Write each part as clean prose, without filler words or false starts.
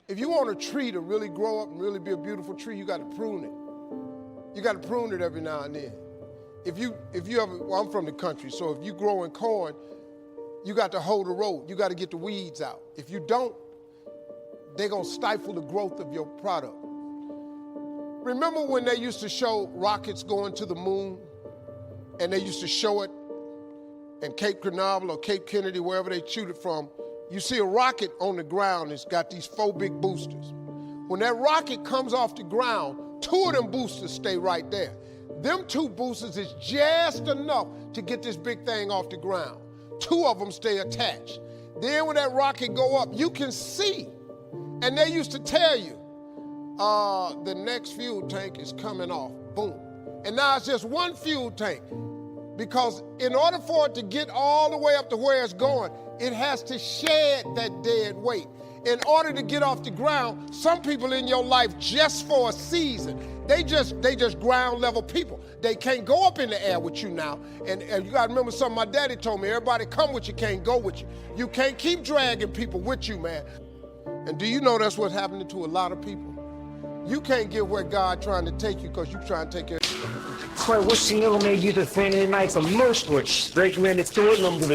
If you want a tree to really grow up and really be a beautiful tree, you got to prune it. You got to prune it every now and then. If you ever, well, I'm from the country, so if you growing corn, you got to hold the road. You got to get the weeds out. If you don't, they're going to stifle the growth of your product. Remember when they used to show rockets going to the moon, and they used to show it in Cape Canaveral or Cape Kennedy, wherever they shoot it from? You see a rocket on the ground, it's got these 4 big boosters. When that rocket comes off the ground, 2 of them boosters stay right there. Them 2 boosters is just enough to get this big thing off the ground. 2 of them stay attached. Then when that rocket go up, you can see. And they used to tell you, the next fuel tank is coming off, boom. And now it's just 1 fuel tank. Because in order for it to get all the way up to where it's going, it has to shed that dead weight. In order to get off the ground, some people in your life just for a season, they just ground level people. They can't go up in the air with you now. And you gotta remember something my daddy told me, everybody come with you, can't go with you. You can't keep dragging people with you, man. And do you know that's what's happening to a lot of people? You can't get where God trying to take you because you trying to take care of Quite what single made you the fan of the night for most which recommended to it number.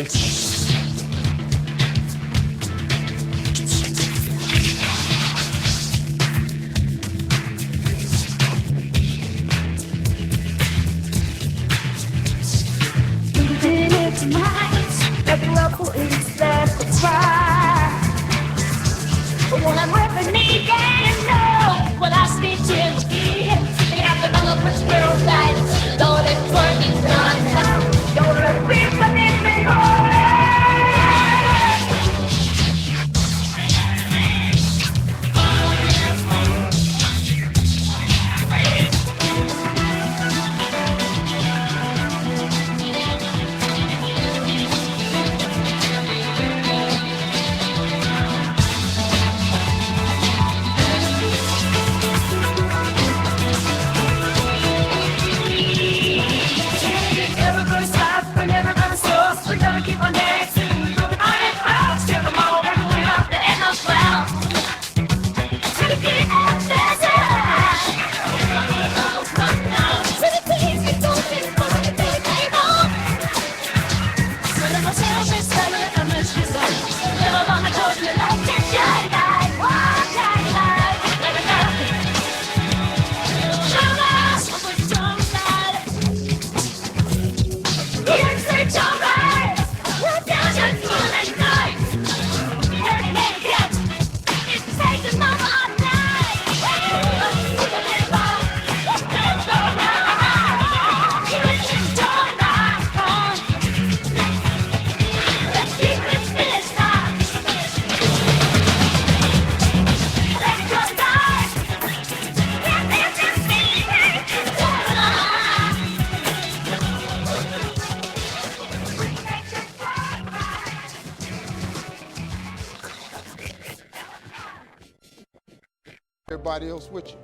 everybody else with you.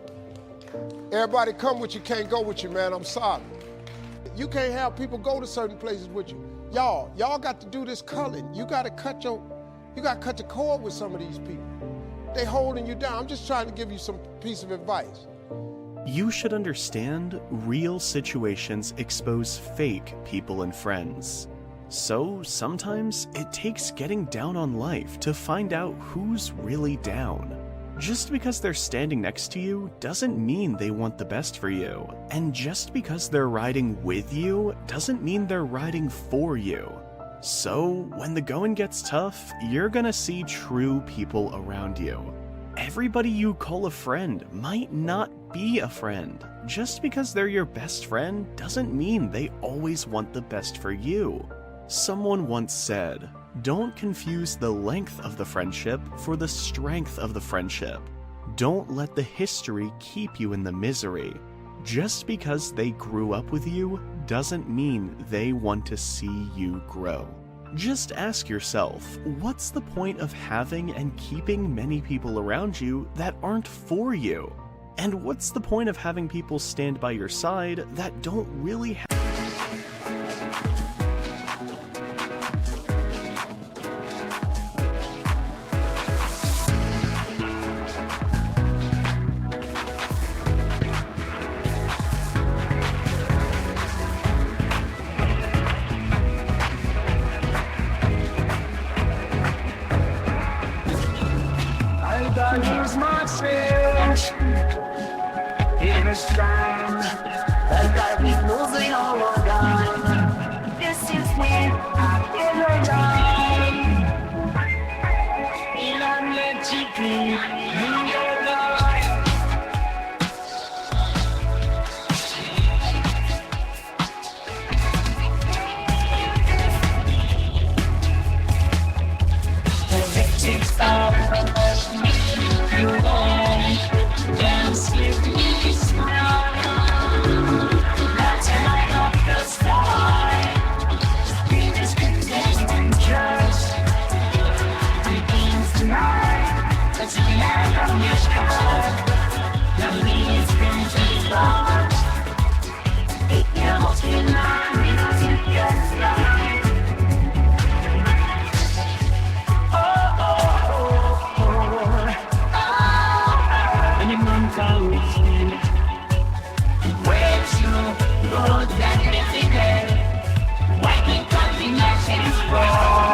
Everybody come with you, can't go with you, man. I'm sorry. You can't have people go to certain places with you. Y'all got to do this culling. You got to cut the cord with some of these people. They holding you down. I'm just trying to give you some piece of advice. You should understand real situations expose fake people and friends. So sometimes it takes getting down on life to find out who's really down. Just because they're standing next to you doesn't mean they want the best for you. And just because they're riding with you doesn't mean they're riding for you. So when the going gets tough, you're gonna see true people around you. Everybody you call a friend might not be a friend. Just because they're your best friend doesn't mean they always want the best for you. Someone once said, "Don't confuse the length of the friendship for the strength of the friendship. Don't let the history keep you in the misery. Just because they grew up with you doesn't mean they want to see you grow." Just ask yourself, what's the point of having and keeping many people around you that aren't for you? And what's the point of having people stand by your side that don't really have I lose myself in a storm, like I be losing all of time. This is when I feel alone, and I'm magically in your life. The victim stop, you won't dance with me, smile. That's the light of the sky. Be this pretend just begins tonight. Let's be out of your sky. The leaves been too long. It can't be long enough to get right. Where to go that every day? Why can't I be nothing wrong?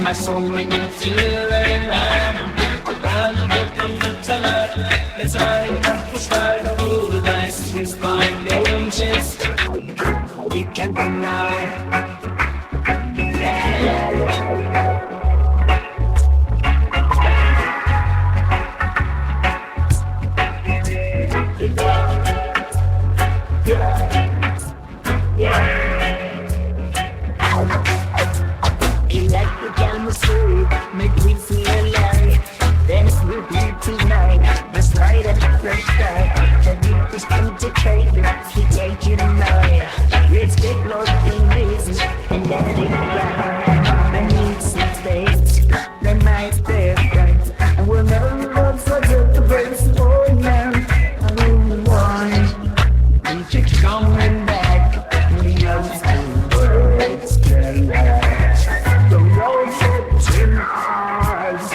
My soul ringing to it's I roll the dice with my angels. You can't deny. Electric chemistry make me feel alive. Then it will be tonight. The light at the first start. The deep is concentrated. He take you tonight. Let's get lost in this and let it ride. I need some space. That might be right. And we'll never forget the best boy now. I don't want. And keep coming back. We know it's the words to life. The road for tonight.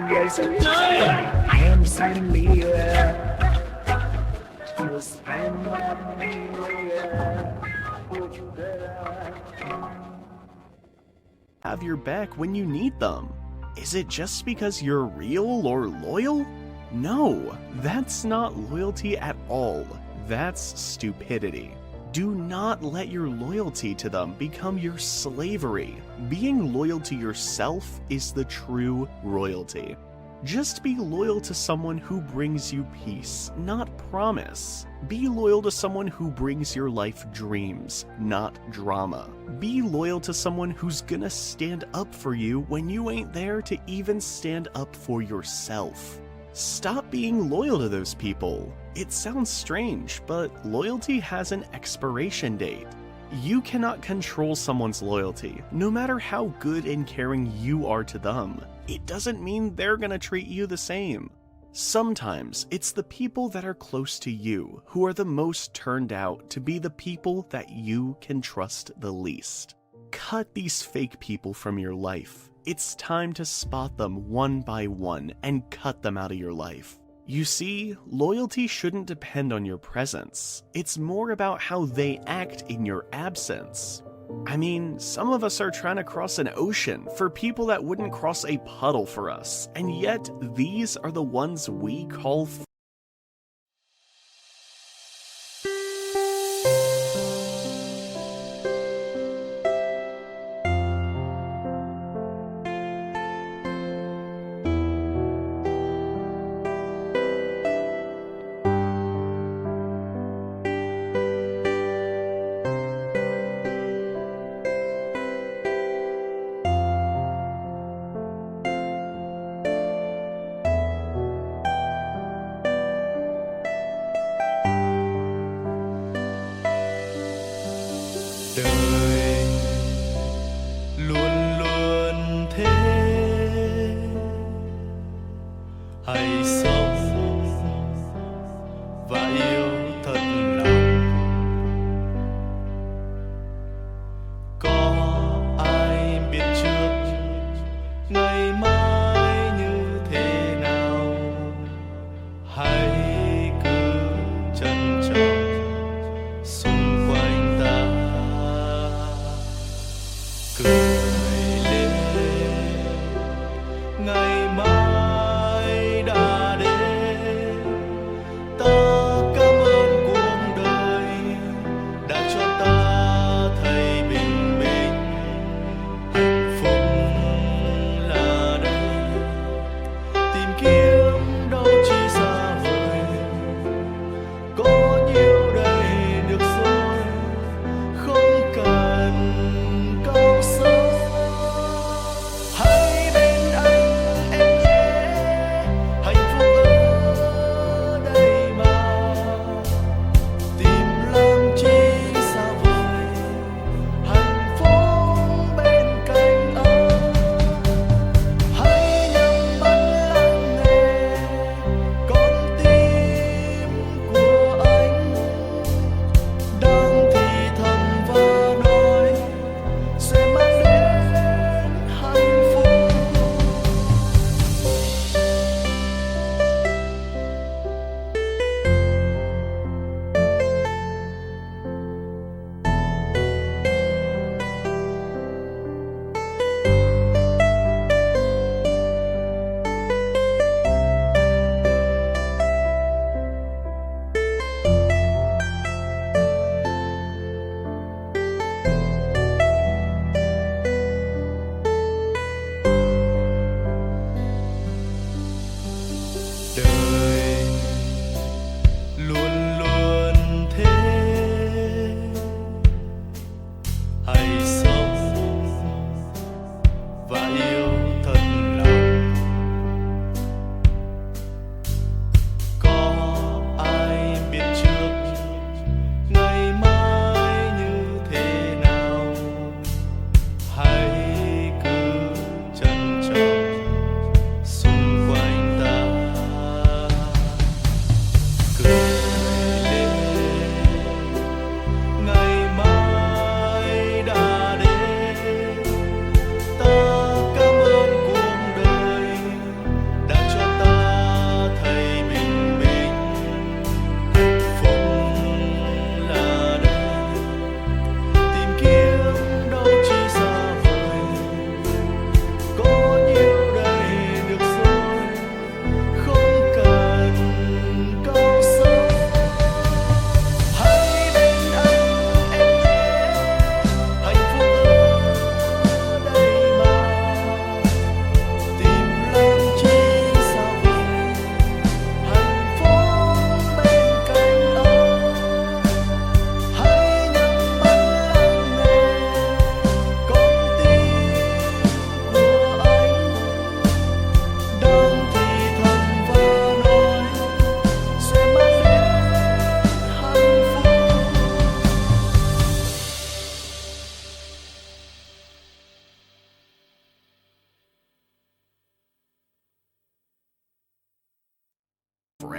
Yes, I am signing me. You spend my Have your back when you need them. Is it just because you're real or loyal? No, that's not loyalty at all. That's stupidity. Do not let your loyalty to them become your slavery. Being loyal to yourself is the true royalty. Just be loyal to someone who brings you peace, not promise. Be loyal to someone who brings your life dreams, not drama. Be loyal to someone who's gonna stand up for you when you ain't there to even stand up for yourself. Stop being loyal to those people. It sounds strange, but loyalty has an expiration date. You cannot control someone's loyalty, no matter how good and caring you are to them. It doesn't mean they're gonna treat you the same. Sometimes it's the people that are close to you who are the most turned out to be the people that you can trust the least. Cut these fake people from your life. It's time to spot them one by one and cut them out of your life. You see, loyalty shouldn't depend on your presence. It's more about how they act in your absence. I mean, some of us are trying to cross an ocean for people that wouldn't cross a puddle for us, and yet these are the ones we call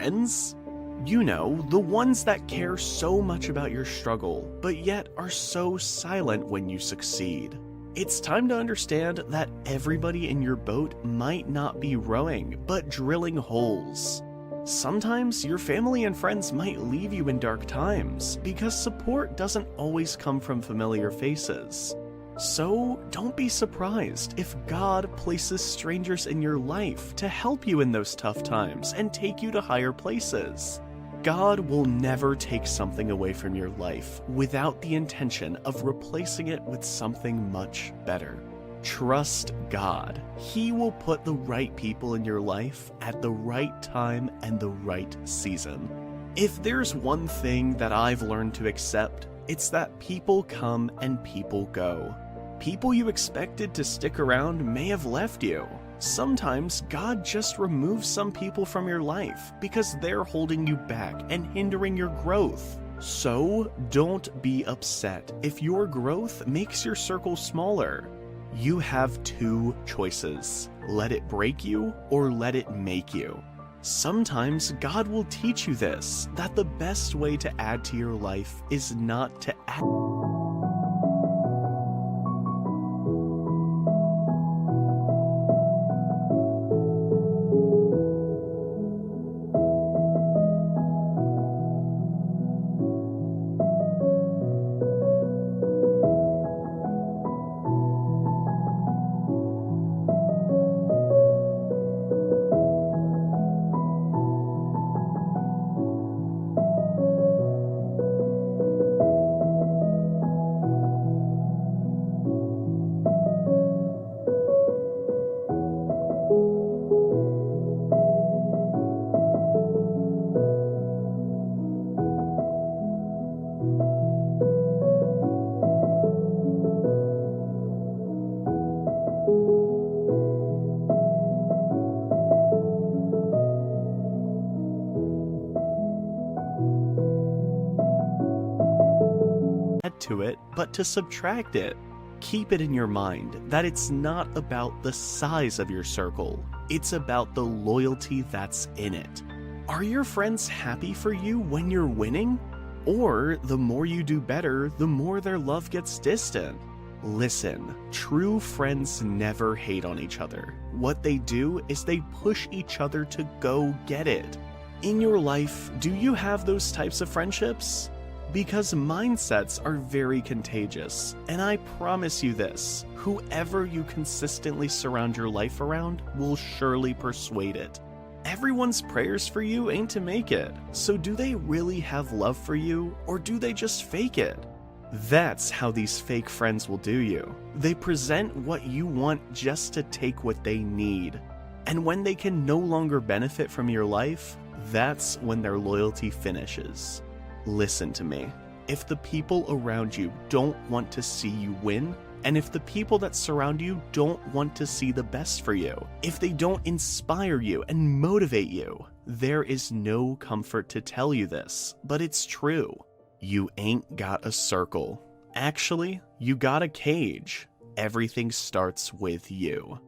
friends? You know, the ones that care so much about your struggle, but yet are so silent when you succeed. It's time to understand that everybody in your boat might not be rowing, but drilling holes. Sometimes your family and friends might leave you in dark times because support doesn't always come from familiar faces. So don't be surprised if God places strangers in your life to help you in those tough times and take you to higher places. God will never take something away from your life without the intention of replacing it with something much better. Trust God. He will put the right people in your life at the right time and the right season. If there's one thing that I've learned to accept, it's that people come and people go. People you expected to stick around may have left you. Sometimes God just removes some people from your life because they're holding you back and hindering your growth. So don't be upset if your growth makes your circle smaller. You have two choices. Let it break you or let it make you. Sometimes God will teach you this, that the best way to add to your life is not to add. To it, but to subtract it. Keep it in your mind that it's not about the size of your circle, it's about the loyalty that's in it. Are your friends happy for you when you're winning? Or the more you do better, the more their love gets distant? Listen, true friends never hate on each other. What they do is they push each other to go get it. In your life, do you have those types of friendships? Because mindsets are very contagious, and I promise you this, whoever you consistently surround your life around will surely persuade it. Everyone's prayers for you ain't to make it, so do they really have love for you, or do they just fake it? That's how these fake friends will do you. They present what you want just to take what they need. And when they can no longer benefit from your life, that's when their loyalty finishes. Listen to me. If the people around you don't want to see you win, and if the people that surround you don't want to see the best for you, if they don't inspire you and motivate you, there is no comfort to tell you this, but it's true. You ain't got a circle. Actually, you got a cage. Everything starts with you.